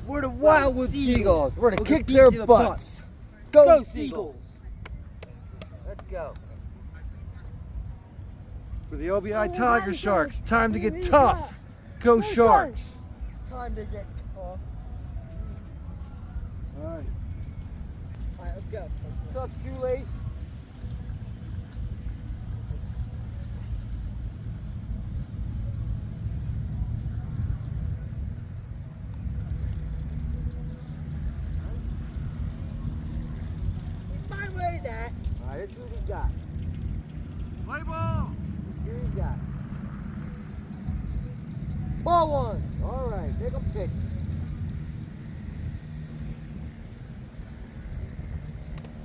We're the Wildwood Seagulls. We're to We're kick gonna beat their their butts. Go Seagulls. Let's go. For the LBI Tiger Sharks, time to get tough. Go Sharks. Time to get tough. All right. Alright, let's go. Tough shoelace. He's fine where he's at. All right, let's see what we got. Play ball. Here we got. Ball one. All right, make him pitch.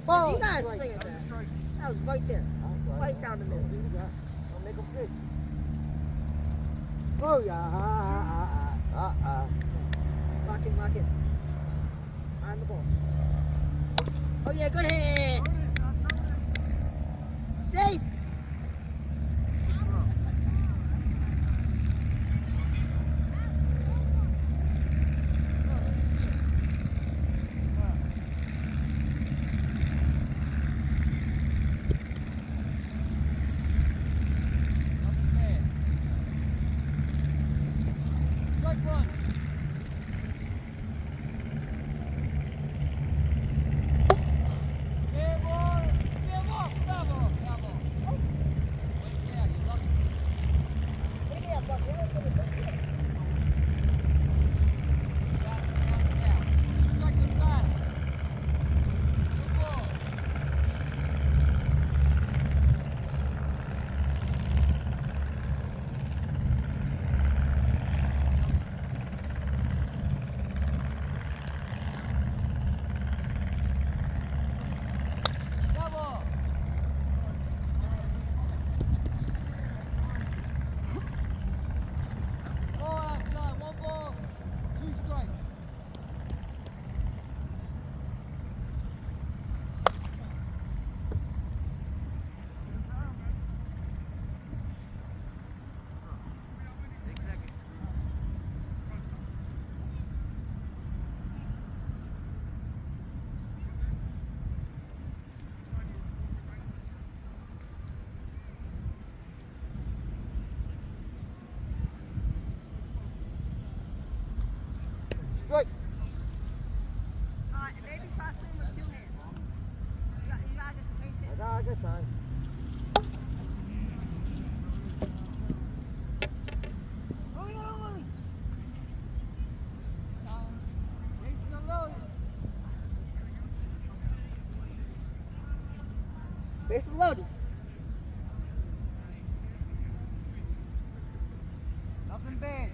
Ball. You gotta strike. swing at that. That was right there. Right down the middle. See what we got. I'll make him pitch. Oh yeah. Lock it, lock it. On the ball. Oh yeah, good hit. Safe. Strike. Maybe try swing with two hands. You gotta get some base hits. I got time. Base is loaded. Nothing bad.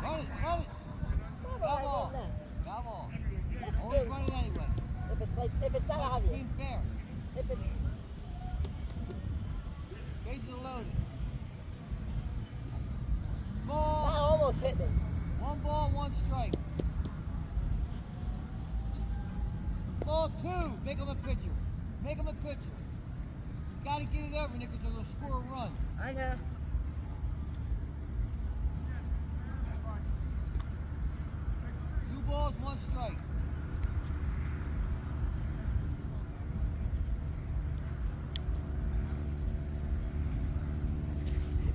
Run it. Bravo. That's Always good. run it anyway. If it's that obvious. Team fair. If it's Bases are loaded. that Ball. almost hit me. One ball, one strike. Ball two. Make him a pitcher. Make him a pitcher. He's got to get it over, Nichols, or they'll score a run. I know. Two balls, one strike.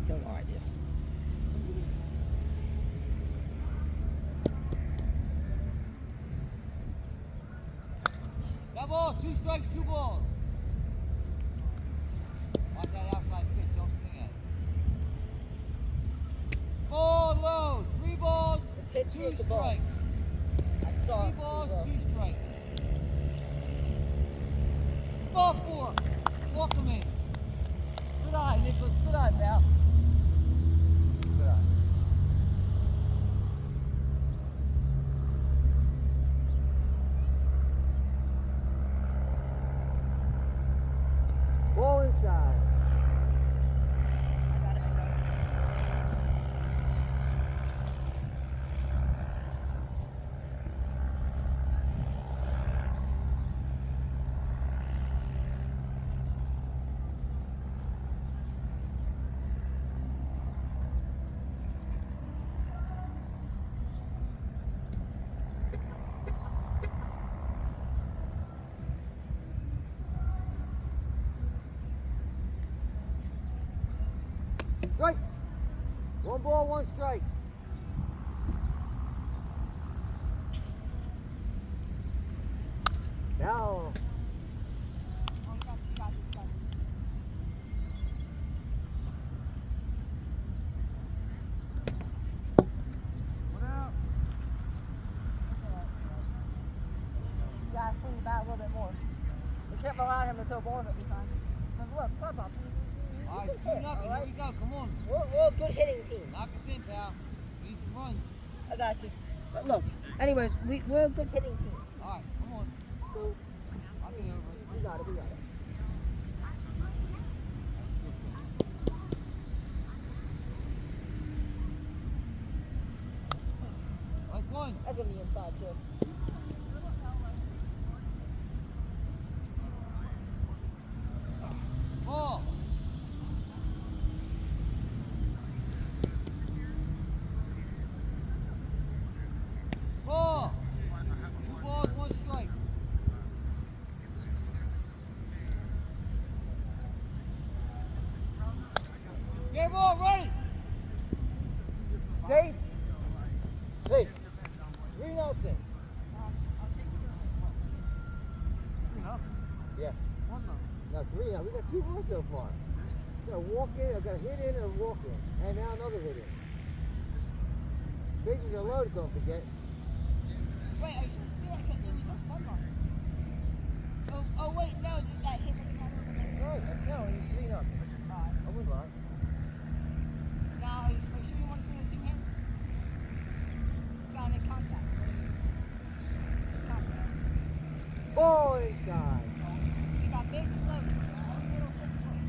No idea. That ball, two strikes, two balls. Watch that outside pitch, don't swing at it. Ball low, three balls, It hits you two with the ball. strikes. I saw Three it. balls, two strikes. Ball four. Walk him in. Good eye, Nicholas. Good eye, pal. Good eye. Ball inside. Strike. One ball, one strike. Now. Oh, you got this, you got this, you got this. What out? It's all right, it's all right. You gotta swing the bat a little bit more. We can't allow him to throw balls every time. Because look, Pop, All right, it's 2-0. Here we go. Come on. we're a good hitting team. Knock us in, pal. We need some runs. I got you. But look, anyways, we're a good hitting team. All right, come on. So, I'll get over it. we got it, we got it. Like one. That's gonna be inside too. Ball. Ball. 2 balls, 1 strike. Get ball, ready. Safe. Safe. 3-0. Yeah. 1 No, 3-0. We got 2 balls so far. We got a walk in, I got a hit in and a walk in. And now another hit in. Bases are loaded, don't forget. Wait, I shouldn't say that because it was just one run. Oh wait, no, that hit the counter with the Right, no, he's 3-0. Alright. I wouldn't mind. Now, are you sure you want to swing with 2 hands? It's gotta make contact. Contact. Ball inside. We got bases loaded. One little hit push.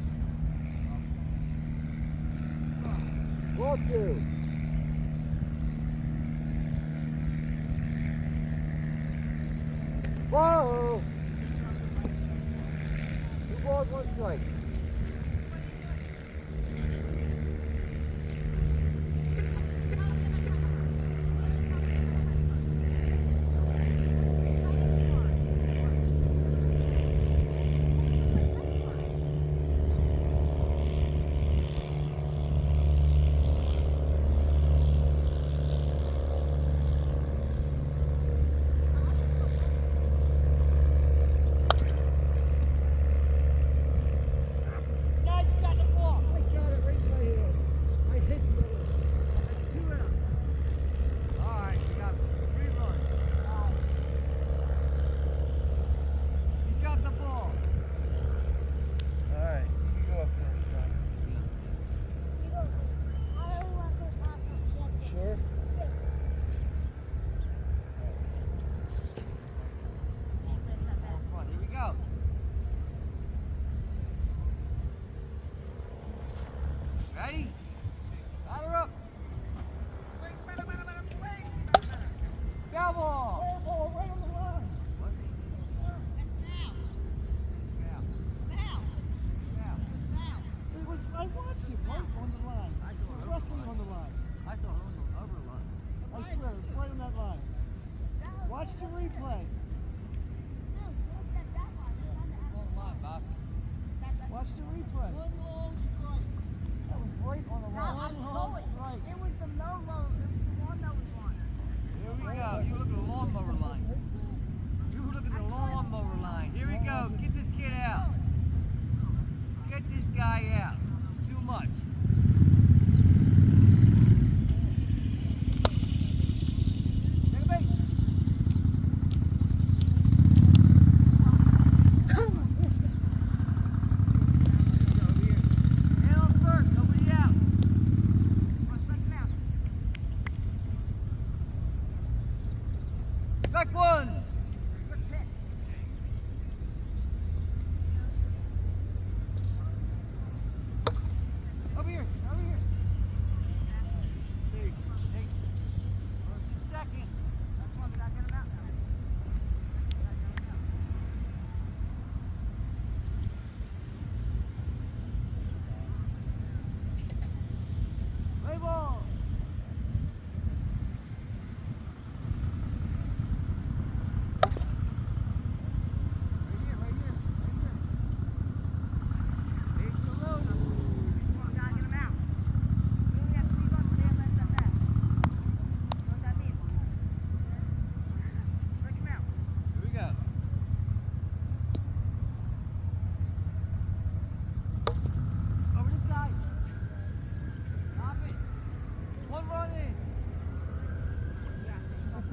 Ball 2. Whoa! 2 balls, 1 strike. Now you got the ball. I got it right in my hand. I hit the other. That's 2 out. All right, we got 3 runs. You got the ball. All right, you can go up first, John. Sure? Come on, here we go. Ready? Ladder up. Foul ball. Ball right on the line. What? That's foul. Foul. Foul. Foul. It's foul. It was, I watched it right on the line. Directly on the line. I saw it on the other line. I swear, it was right on that line. Watch the replay. On the line, Bob. Watch the replay. One long strike. That was right on the No, line. I One saw long it. strike. It was the no-low. It was the one that was on. Here we go. You look at the lawnmower line. You look at the lawnmower line. Here we go. Get this kid out. Get this guy out. It's too much. Take a bait. Man on first. Nobody out. Back ones. Good pitch.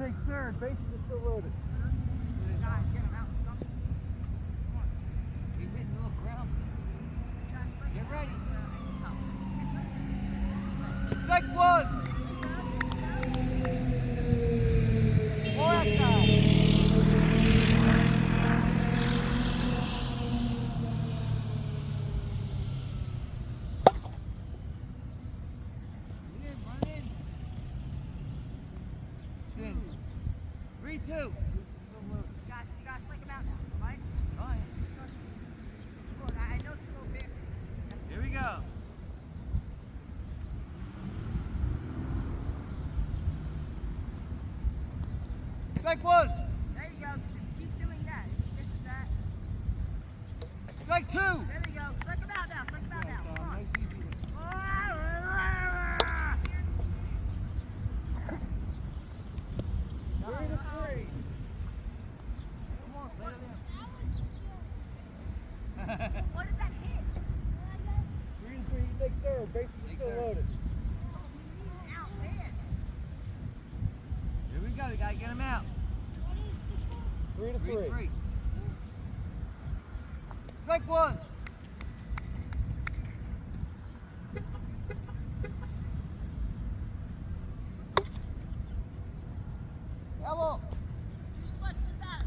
take third. Bases are still loaded. Guys, get him out. Something. Come on. He's hitting the little ground. Guys, strike Get out. ready. Oh. Strike one. More outside. Run in, run in. Swing. 3-2. Guys, you gotta strike him out now, alright? Trying. Look, I know it's a little pissed. Here we go. Strike one. There you go. Just keep doing that. This is that. Strike two. There we go. Strike him out now. Strike him out now. Come on. Nice easy one. Three. Come on, play it What did that hit? 3-3. You take third. Bases are Take still third. loaded. Out, man. Here we go. We gotta get him out. 3-3. 3-3. Strike one. Elbow. Two strikes for the batter.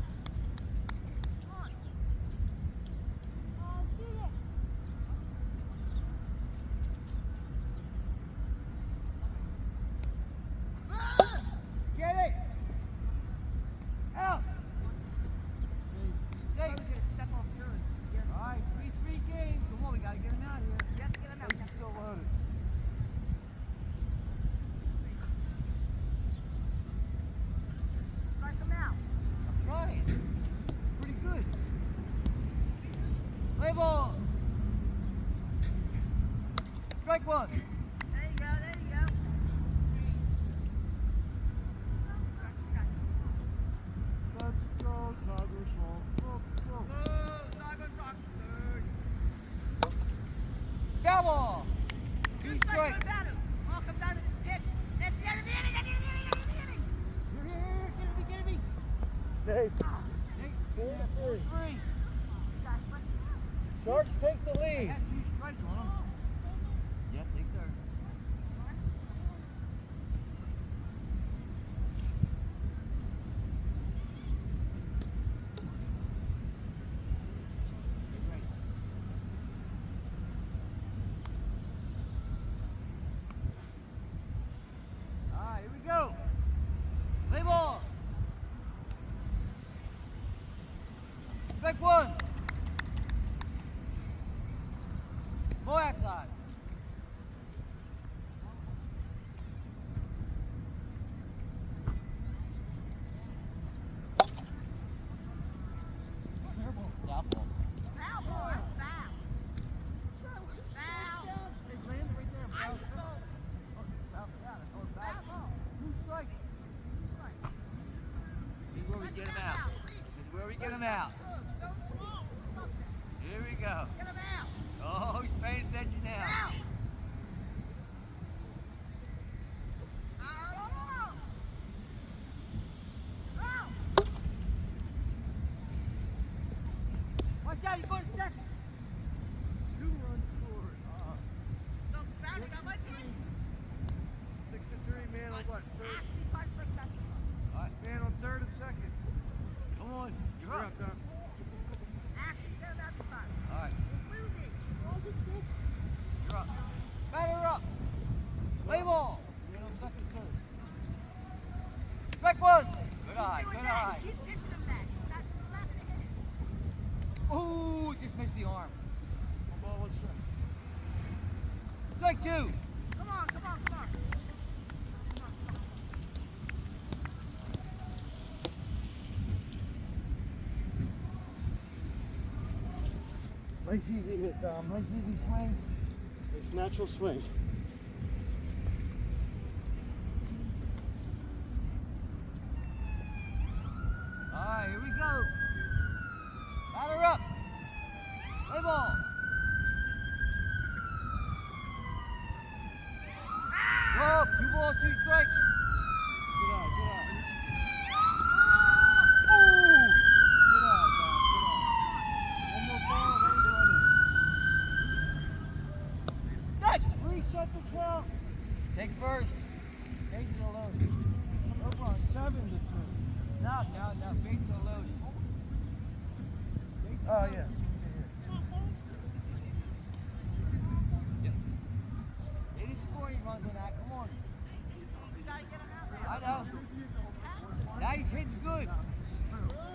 Come on. Get it. Out. I was gonna step off yours. Yeah. All right, 3-3 game. Come on, we gotta get him out of here. You have to get him out. Bases still loaded. Strike him out. I'm trying. Pretty good. Play ball. Strike one. There you go. There you go. Let's go, Tigers. Let's go. Tigers Rockstars. Foul ball. Two Two strikes strikes. for the batter. All comes down to this pitch. That's the end of the inning. That's the end of the inning. That's the end of the inning. Here, get me. Dave. 4-3. Guys, strike him out. Sharks take the lead. Had 2 strikes on him. Yep, take third. Get ready. All right, here we go. Play ball. Strike one. More outside. Foul ball. Foul ball. That's foul. Foul. It landed right there. I Foul. saw. Foul ball. 2 strikes. Strike. This is where we get him out. This is where we get him out. Go small. Something. Here we go. Get him out. Oh, he's paying attention now. Out. Out. Out. Watch out, he's going second. 2 runs scored. The batter got my piece. 6-3, man on what? Third? Actually, fight for a second. All right, Man on third and second. come on. You're You're up. up, Tom. Actually, get him out this time. All right, He's losing. you're up. Batter up. Play ball. Man on second, third. Strike one. Good eye, Doing good that. eye. Keep pitching him that. He's not gonna hit it. Ooh, just missed the arm. One ball, one strike. Strike two. Come on, come on, come on. Nice easy hit, Dom. Nice easy swing. It's natural swing. All right, here we go. Batter up. Play ball. Oh, 2 balls, 2 strikes. Good eye, good eye. Take first. Face to the load. Up on 7 to 2. No. Face to the load. Oh, yeah. Yep. He didn't score any runs on that. Come on. I know. Now he's hitting good.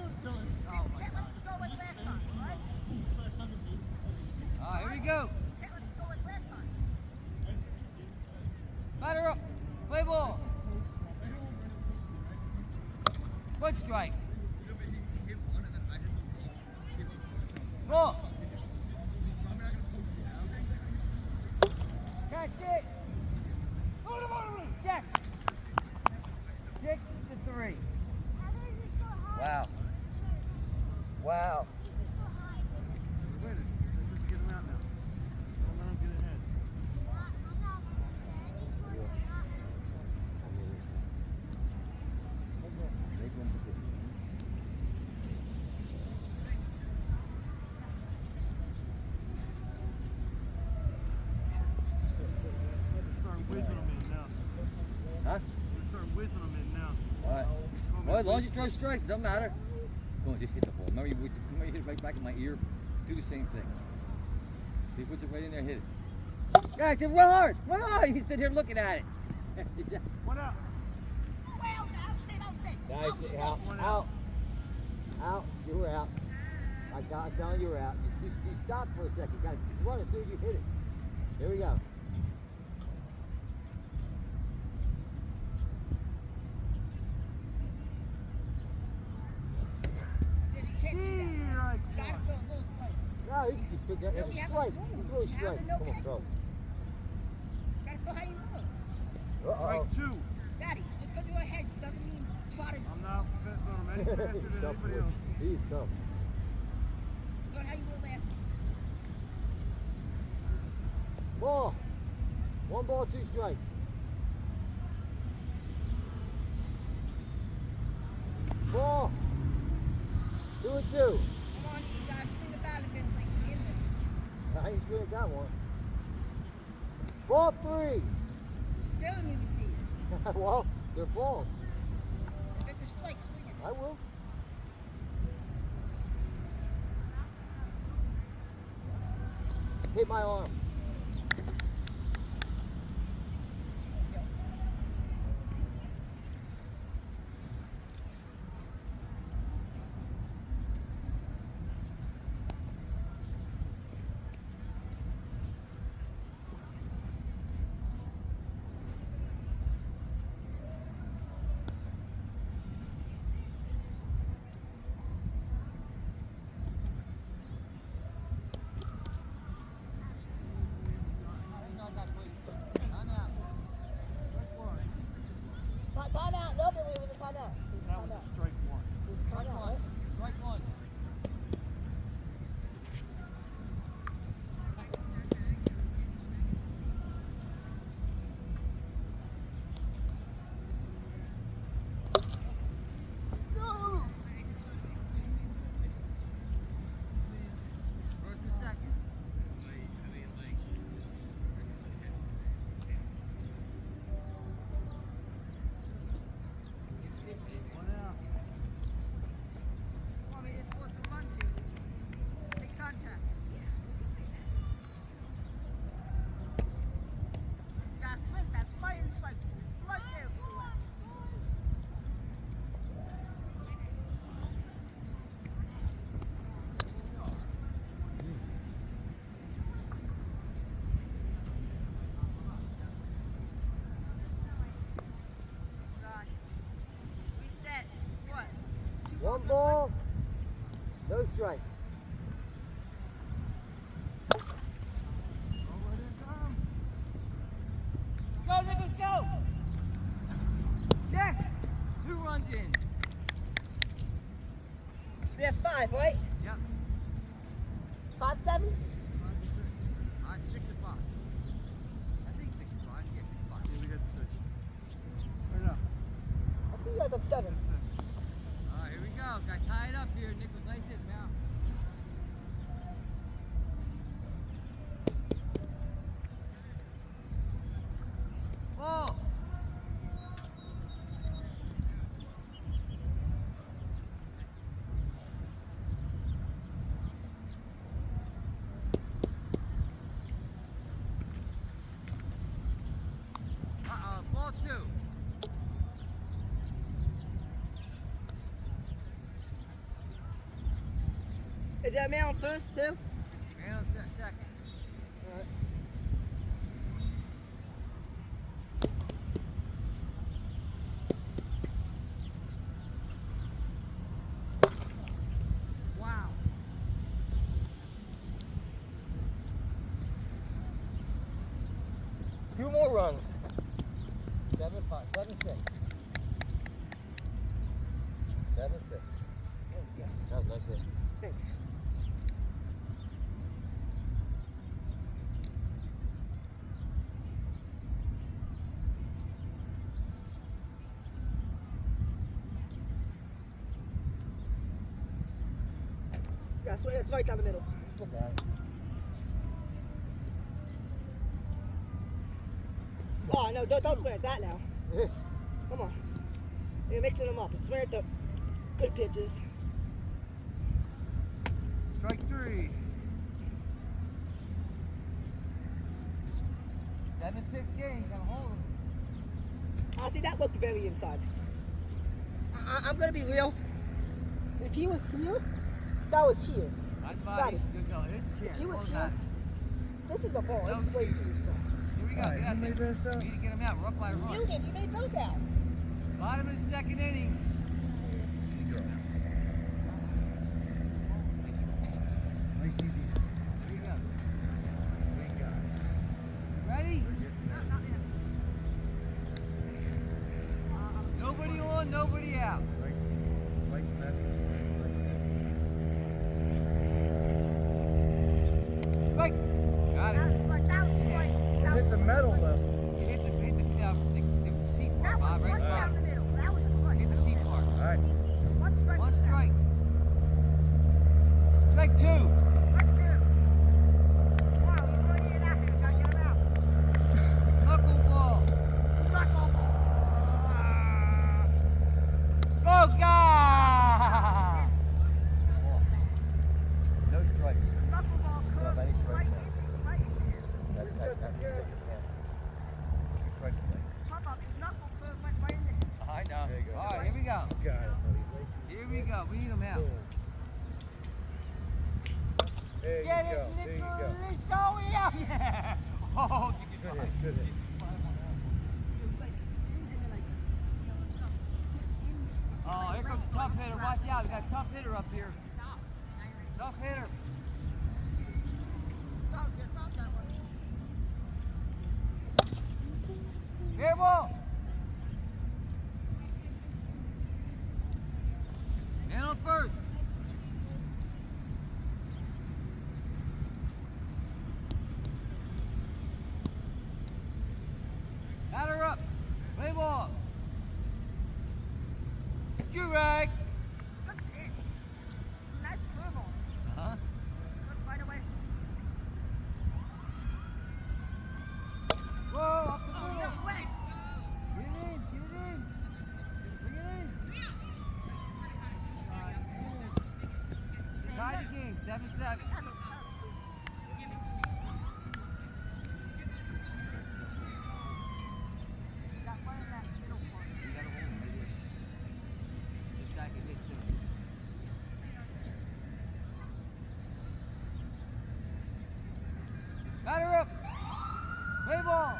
Let's go like last time, right? All right, here we go. Let's go like last time. Batter up. Play ball. Foot strike. Ball. Catch it. Yes. 6-3. Wow. Wow. We're winning. Let's just get him out now. Don't let him get ahead. Start whizzing them in now. Huh? We're start whizzing them in now. All right. Well, as long as you throw strikes, it doesn't matter. Go on, just hit the ball. Remember, you hit it right back in my ear. Do the same thing. He puts it right in there, hit it. Guys, run hard! Run hard! He stood here looking at it. One out. Guys, out. You were out. I'm telling you were out. You stopped for a second. You got to run as soon as you hit it. Here we go. No, he's that's a strike. You throw a strike. Come on, throw. Gotta go how you move. Strike 2. Daddy, just go do a head doesn't mean try to I'm not throwing him any faster than anybody else. He's tough. go how you were last. Ball. 1 ball, 2 strikes. Ball. 2-2. Come on, you guys swing the bat a bit like in it. I ain't screwing that one. Ball 3. You're scaring me with these. Well, they're balls. I get the strike swinging. I will. Hit my arm. Time out. No, Billy, it was a time out. That was a strike 1. Time out, right? Strike 1. First and second. One out. Want me to score some runs here? Take contact. You gotta swing. That's right in strike. It's right there for the left. God. We set what? 2 1 balls, no ball, strikes? no strikes. Don't let it come. Go, Nicholas, go! Yes! 2 runs in. We have 5, right? Yep. 5-7? All right, 6-5. I think 6-5. Yeah, 6-5. Yeah, we got 6. Right now. I think you guys have 7. All right, here we go. Got tied up here. Nicholas, nice hit now. Ball. Is that man on first too? Man on second. Alright. Wow. Two more runs. 7-5, 7-6. 7-6. There we go. That was nice hit. Thanks. Yeah, it's right down the middle. Look at it. Oh, no, don't swear at that now. Come on. You're mixing them up. Swear at the good pitches. Strike 3. 7-6 game. Gotta hold him. See, that looked very inside. I'm going to be real. If he was here, that was here. Nice Got body. it. Good go. Hit the chair. If he was Hold here, that. this is a ball. No This is way too excuses. inside. Here we go. Alright, Get out who made there. this up? We need to get him out. We're up by a run. You did. You made both outs. Bottom of the second inning. Nice easy. Here you go. We got it. Ready? We're getting there. Nobody on, nobody out. Nice natural swing. Strike. Got it. That was right. It hit the metal though. You hit the seat That part, was Bob, right right? down the middle. That was a strike. Hit the seat part. Alright. One strike. One was that. strike. Strike 2. Strike two. Wow, you weren't even out here. Gotta get him out. Knuckleball. Knuckleball. Oh, God! No strikes. Knuckleball curve. any strikes Right now. in. Right in. That's the second half. Took 2 strikes today. Pop-up. Knuckle curve went right in there. I know. There you go. All right, here we go. Got it, buddy. Lacey. Here we go. We need him out. Boom. There you Get go. it, There you go. Nicholas. Go out. Yeah. Oh, give me Good 5. hit. Good hit. Oh, here comes a tough hitter. Watch out. We got a tough hitter up here. Tough hitter. Fair ball. Man on first. Batter up. Play ball. Jurek. Good pitch. Nice curve on it. Uh-huh. Look right away. Whoa, up the Oh, middle. no way. Get it in. Get it in. Bring it in. Tie the game. 7-7. That's a got one in that middle part. We gotta hold him right here. This guy can hit too. Batter up. Play ball.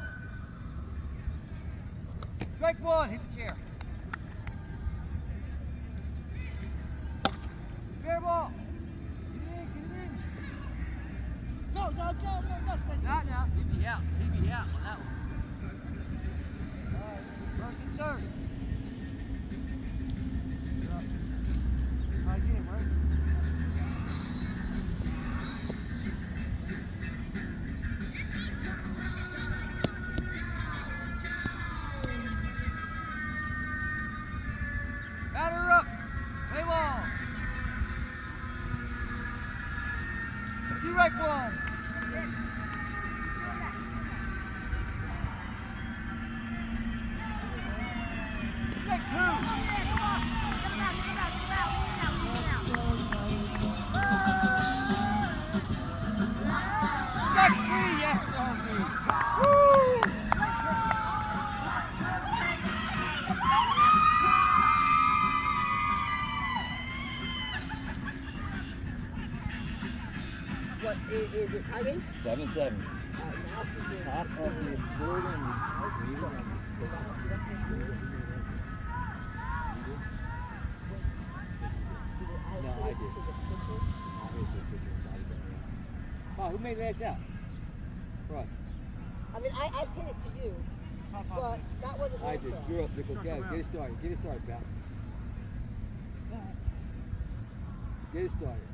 Strike 1. Hit the chair. Fair ball. Get it in. No, stay. Not now. He'd be out. He'd be out on that one. All right. First and third. Tie game, right? Batter up. Play ball. Strike 1. Strike 2. Come on. Get him out. Is it tie game? 7-7. Now who's doing Top of the third inning. No, I did. Oh, who made last out? Cross. I mean, I hit it to you, but that wasn't I last did. out. You're up, Nichols. Get it started. Get it started, pal. Get it started.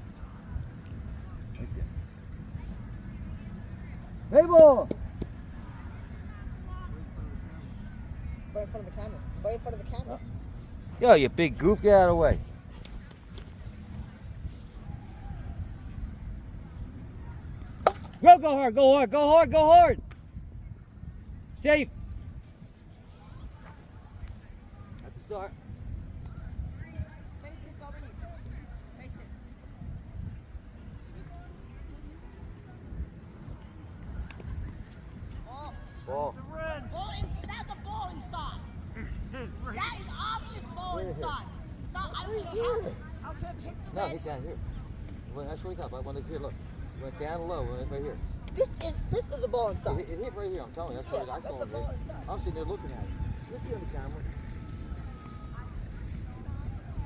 Okay. Hey, ball! Right in front of the camera. Right in front of the camera. Yo, you big goof, get out of the way. Go hard, go hard, go hard, go hard. Safe. That's the start. Base hits already. Base hits. Ball. Ball. Ball inside. That's a ball inside. That is obvious ball inside. Stop. I don't care how. I don't care if it hits the No, leg. hit down here. Well, that's what he got. But when it's here, look. Went down low, right here. This is a ball inside. It hit right here, I'm telling you. That's what I That's saw a it ball hit. inside. I'm sitting there looking at it. You see on the camera.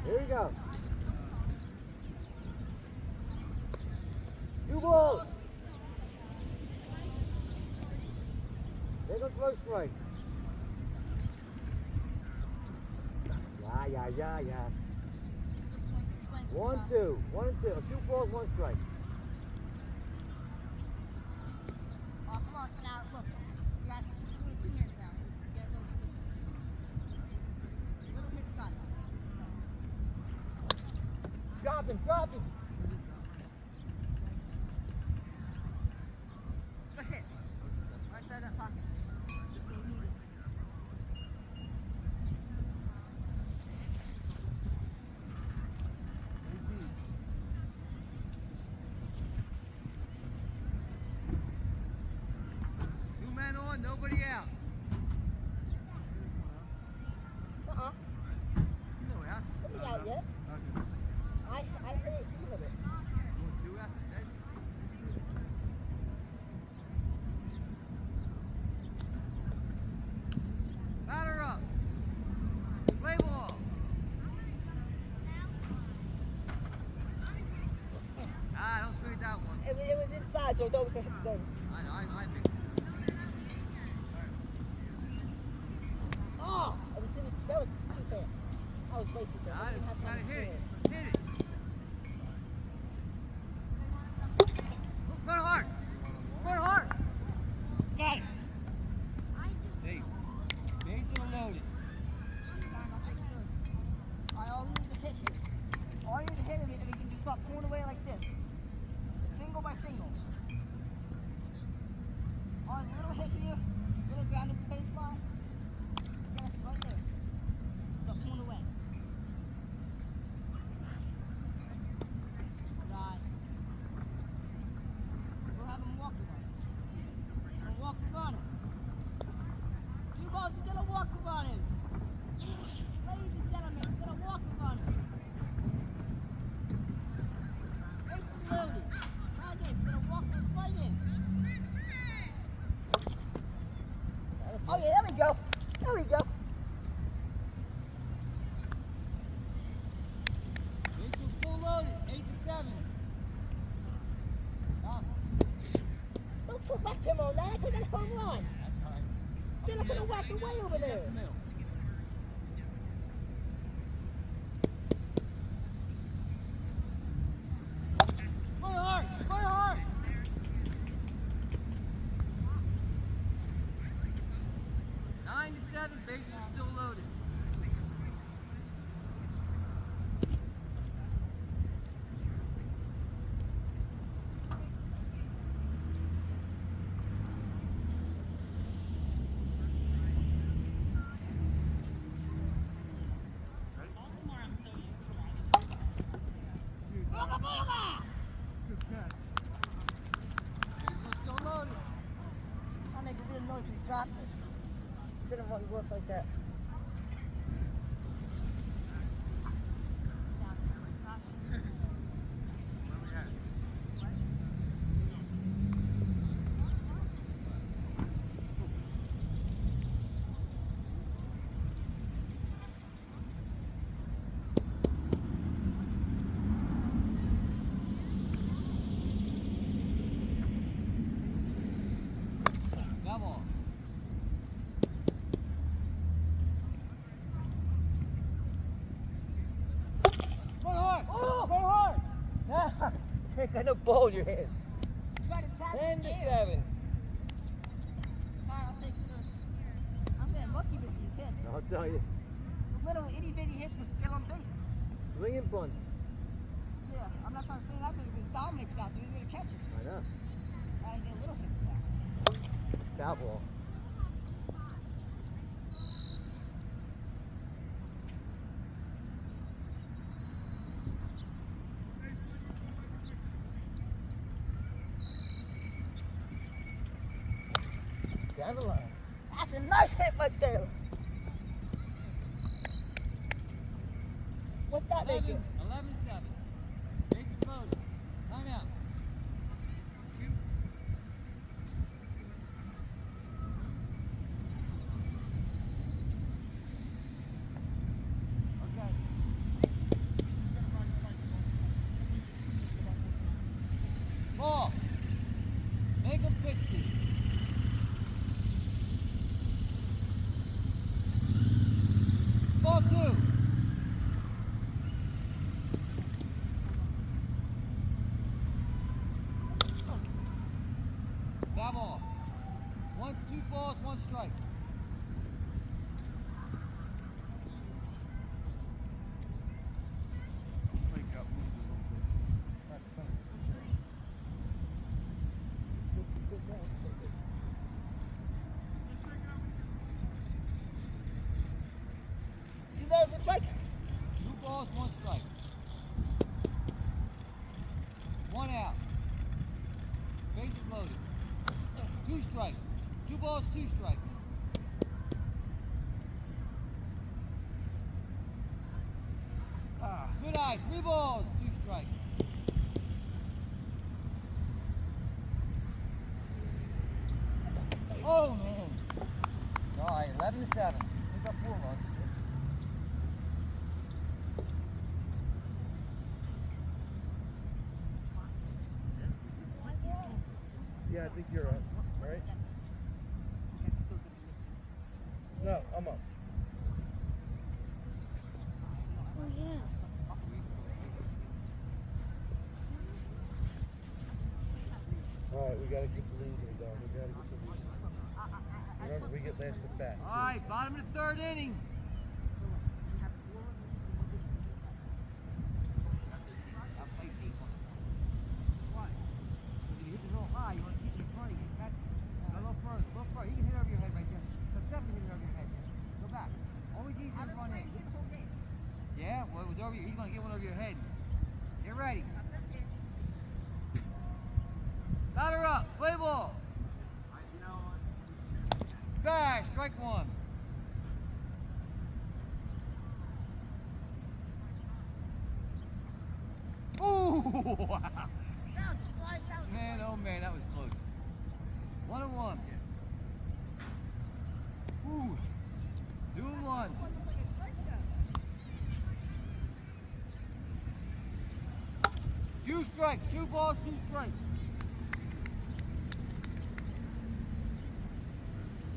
Here we go. Two balls. There goes close strike. Yeah. Good swing, good swing. 1-2. 1-2. 2 balls, 1 strike. Oh, come on. Now, look. You got 2 minutes now. You gotta go 2%. Little hits got it. Drop him. Good hit. Right side of that pocket. Just don't move it. Two men on, nobody out. No outs. Nobody out yet. I hit it even it. Two outs instead. Batter up. Play ball. Don't swing at that one. It was inside, so I thought it was gonna hit the zone. I know, I think. Oh! That was too fast. I was way too fast. I didn't have time Gotta to hit swing it. Hit it. Run hard. Run hard. Got it. Safe. Bases are loaded. Fine, I'll take it good. All he needs is a hit here. All he needs is a hit him, and he can just start pulling away like this. Single by single. All his little hit to you, little ground to the baseline. Yes, right there. Start pulling away. Right. We'll have him walk around. We'll walk around him. 2 balls, he's gonna walk around him. Ladies and gentlemen, he's gonna walk around him. Base is loaded. Right in, he's gonna walk right in. Oh yeah, there we go. There we go. Bases full loaded. 8-7. Don't put back Tim on that. I put that home run. Then I'm gonna whack away over there. Play hard. Play hard. 9-7. Bases are still loaded. Booga booga! Good catch. Bases are still loaded. I make a real noise when you drop it. Didn't really work like that. no ball in your hand. Try to tap 10 to his ear. 7. I'll take the. I'm getting lucky with these hits. I'll tell you. The little itty bitty hits to skill on base. Swing and bunts. Yeah, I'm not trying to swing out there. There's Dominic's out there. He's gonna catch it. I know. Gotta get little hits now. Foul ball. Down the line. That's a nice hit right there. What's that making? 11-7. Bases loaded. Timeout. Okay. Ball. Make him 60. Ball 2. Foul ball. 2 balls, 1 strike. You guys the strike. 2 balls, 1 strike. 1 out. Bases loaded. 2 strikes. 2 balls, 2 strikes. Good eye. 3 balls, 2 strikes. Oh man. All right, 11-7. We got 4 runs. Yeah, I think you're up. All right? No, I'm up. Oh yeah. All right, we got to get the lead here, dog. We got to get the lead. Remember, we get last at bat. All right, bottom of the 3rd inning. I'll play deep on it. Why? Because if you hit it real high, you want to keep it in front of you. Catch it. A little further, a little further. You can hit it over your head right there. So definitely hit it over your head there. Go back. Always easy to run in. the whole game. Yeah, well, it was over. He's going to get one over your head. Get ready. Not this game. Batter up. Play ball. Bash. Strike 1. Ooh! Wow. That was a strike. That was Man, oh man, that was close. 1-1. Ooh. 2-1. wasn't like a strike though. 2 strikes. 2 balls, 2 strikes.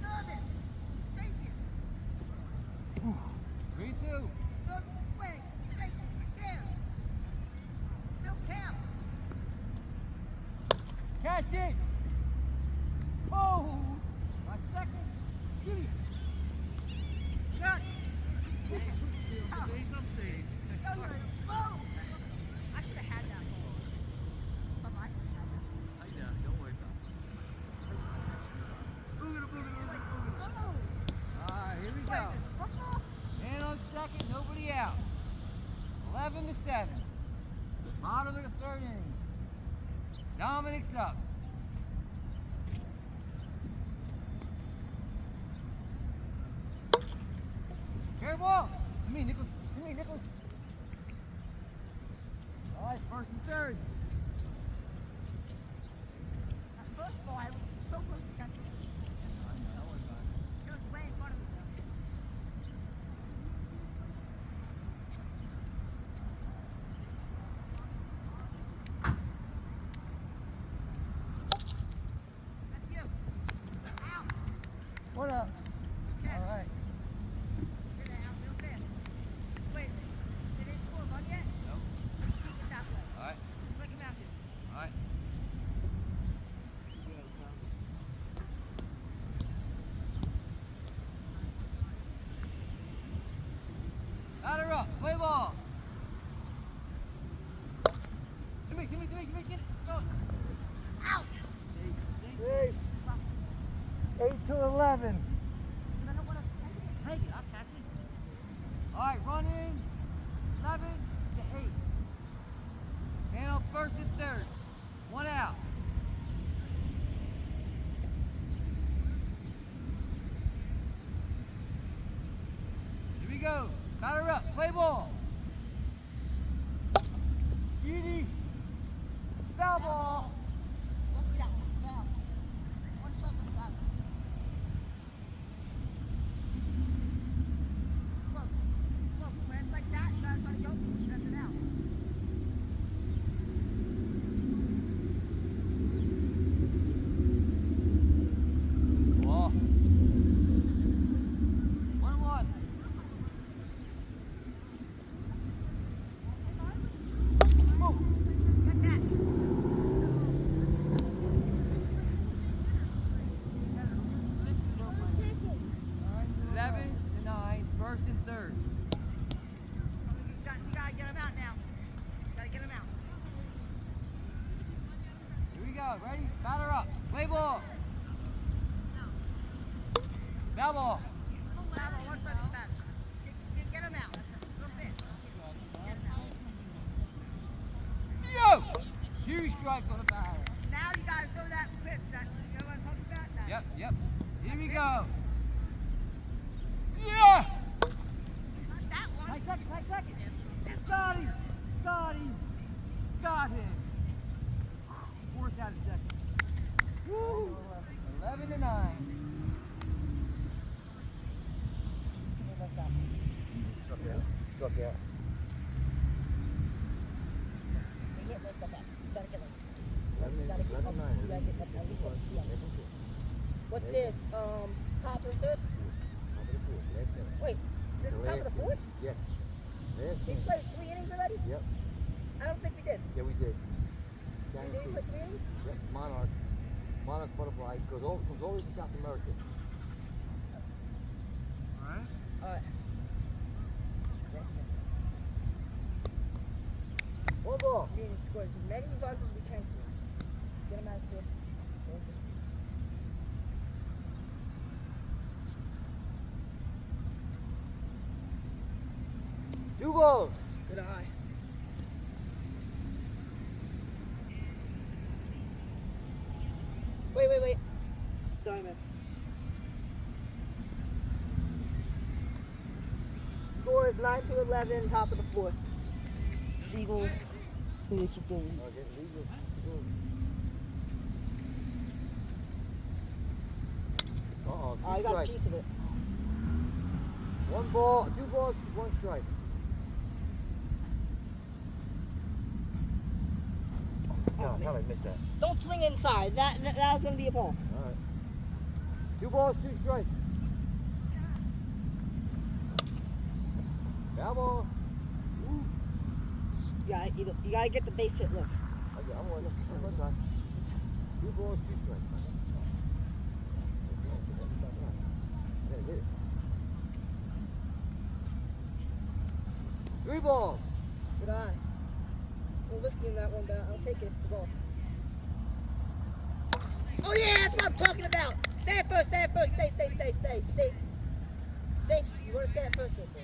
Nervous. Shaking. Ooh. 3-2. Nervous to swing. Shaking. Scared. No count. Catch it. Oh, my second. Kitty. Shot. Go, you little boom. I should have had that ball. I should have had that. Don't worry about Oh. it. All right, here we Wait, go. is this football? Man on second, nobody out. 11-7. Bottom of the 3rd inning. Dominic's up. Fair ball. Come here, Nicholas. Come here, Nicholas. All right, 1st and 3rd. That first ball, I was so close to catching it. It was way in front of me though. That's you. Out. What up? Catch. All right. Get it out real fast. Wait, did they score a run yet? Nope. Keep it that way. All right. Like Play ball. Give me, get it. Go. Out. Safe. 8 to 11. I don't want to take it. I'll catch it. All right, running. 11 to 8. Man on first and third. 1 out. Here we go. Batter up. Play ball. Edie. Foul ball. Don't do that one. It's foul. One strike on the batter. Look, when it's like that, you gotta try to go. That's it out. Ball. 1-1. Get that. 11-9. First and third. You gotta get him out now. Gotta get him out. Here we go. Ready? Batter up. Play ball. Foul ball. Bravo, one strike on the batter. Get him out. Real fit. Yo! Huge strike on the batter. Now you gotta throw that pitch. That you know what I'm talking about? That. Yep. Here we go. Yeah! Not that one. Take second. Got him. Got him. Force out a second. Woo! 11-9. Struck out. They hit those stuff out. You gotta get like, 11, you gotta get 11, up, 9. you gotta get up at least like 2 on it. What's this? Top of the third? Top of the fourth. Last inning. Wait, this is top of the fourth? Yeah. Last We inning. played 3 innings already? Yep. I don't think we did. Yeah, we did. Did we play 3 innings? Yep. Monarch butterfly comes always to South America. Alright. Rest it. One ball. We need to score as many runs as we can. Get them out of this. Don't just- Two balls. Good eye. Wait. Sorry, man. Score is 9 to 11, top of the fourth. Seagulls. Who do you keep doing? Okay, legal. Uh-oh. Oh, you got a piece of it. 1 ball, 2 balls, 1 strike. Oh, No, I man. thought I missed that. Don't swing inside. That was going to be a ball. All right. 2 balls, 2 strikes. Foul ball. Ooh. You gotta get the base hit look. Okay, I'm on one side. 2 balls, 2 strikes. I gotta hit it. 3 balls. Good eye. We're risky in that one, but I'll take it if it's a ball. Oh yeah, that's what I'm talking about. Stand first. Stay. Safe. You want to stand first right there.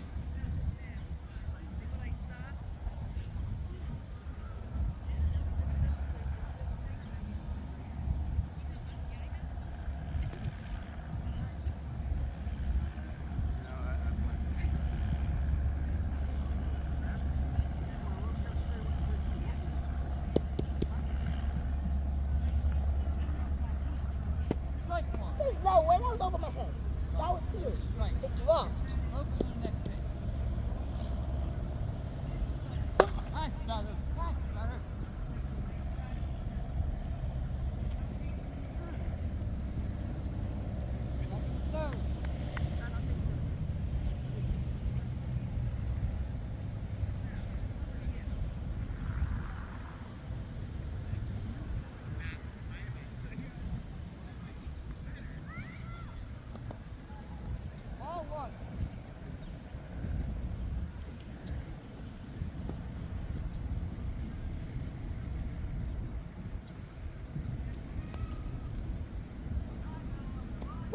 There's no way. That was over my head. That was clear. It dropped. Focus on the next pitch. Nice, brother. Third. Ball one.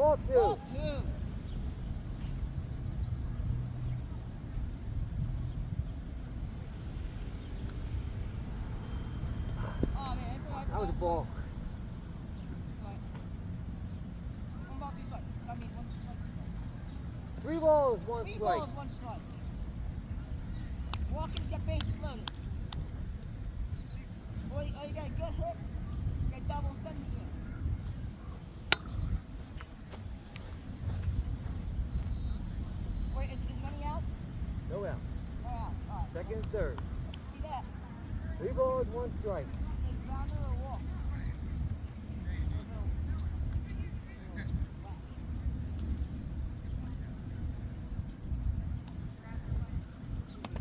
Ball two. Ball two. Oh man, it's alright. That was a ball. One ball, two strikes. I mean, one strike, two strikes. 3 balls, 1 Three strike. balls, one strike. Walking, get bases loaded. Boy, oh, you got a good hit. You got double 72. Wait, is money out? No out. No out. All right. Second and third. See that? 3 balls, 1 strike. Is grounder or walk?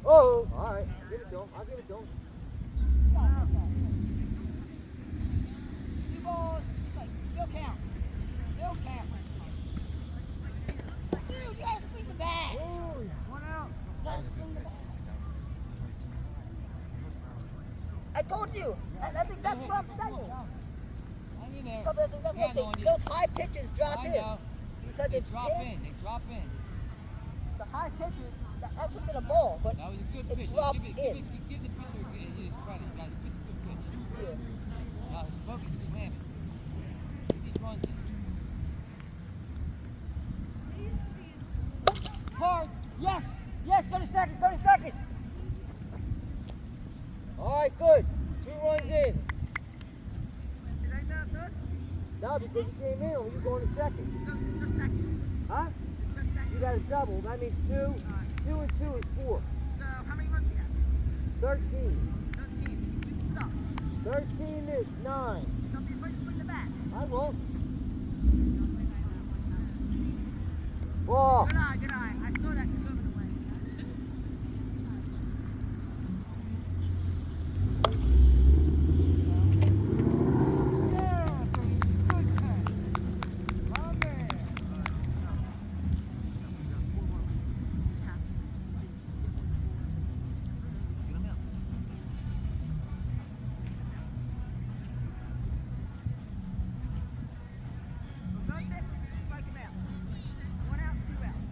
Oh, all right. Give it to him. I'll give it to him. Two balls, like, still count. Still count. Dude, you gotta swing the bat. Oh, yeah. 1 out. You gotta swing the bat. I told you. That's exactly what I'm saying. Hang in there. That's exactly what I'm saying. Those high pitches drop I in. know. Because They it's drop pissed. in. They drop in. The high pitches, that's just in a ball, but That was a good it pitch. dropped Give in. the pitcher his credit. That was a good pitch. Yeah. Now his focus is slamming. Get these runs in. Hard. Yes. Yes. Go to second. Go to second. All right, good. 2 runs in. Is that not good? Now, because you came in, you're going to second. So it's just second. Huh? It's just second. You got a double. That means 2. 2 and 2 is 4. So how many runs we have? 13. 13. So, 13 is 9. don't be afraid to swing the bat. I won't. Ball. Good eye, good eye. I saw that coming away.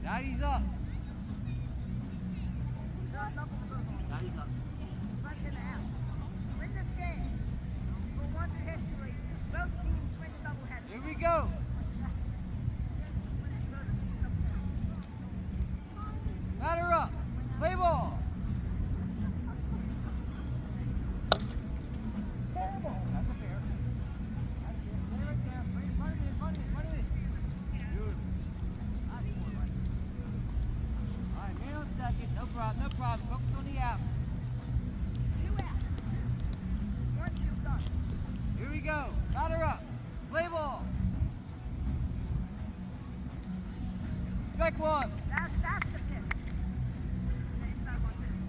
Daddy's up. Daddy's up. Win this game. For once in history, both teams win the doubleheader. Here we go. Batter up. Play ball. That's a fair. Stay right there. Run it in. Good. All right, man on second. No problem. Focus on the outs. 2 out. 1, 2, done. Here we go. Batter up. Play ball. Strike 1. That's the pitch. The inside one pitch.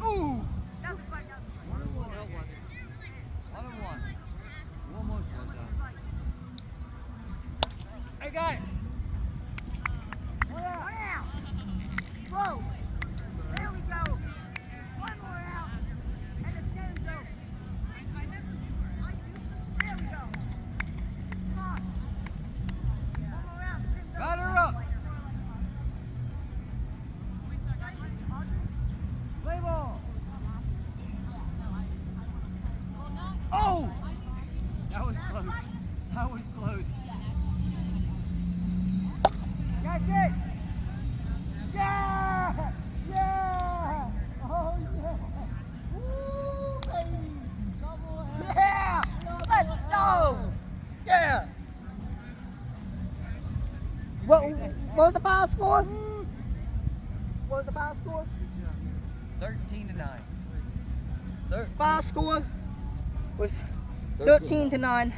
Ooh. That's a strike, that's a strike. 1 and 1. 1 and 1. You almost was Strike. Hey, guy. One out. Whoa. There we go. One more out. And the game's over. There we go. Come on. One more out. The game's over. Batter up. Play ball. Oh! That was close. That was close. That's it. Yeah. Yeah. Oh yeah. Woo, baby. Double header. Yeah. Let's go. Yeah. What was the final score? What was the final score? 13-9. Final score was 13-9.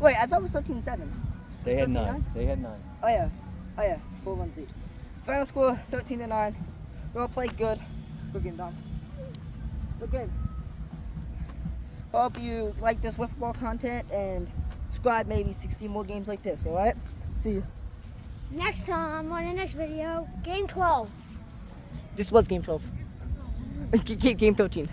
Wait, I thought it was 13-7. They had 9. They had 9. Oh yeah, 4 runs lead. Final score 13-9. We all played good. Good game, Dom. Good game. Hope you like this wiffle ball content and subscribe maybe to see more games like this. All right. See you. Next time on the next video, game 12. This was game 12. Game 13.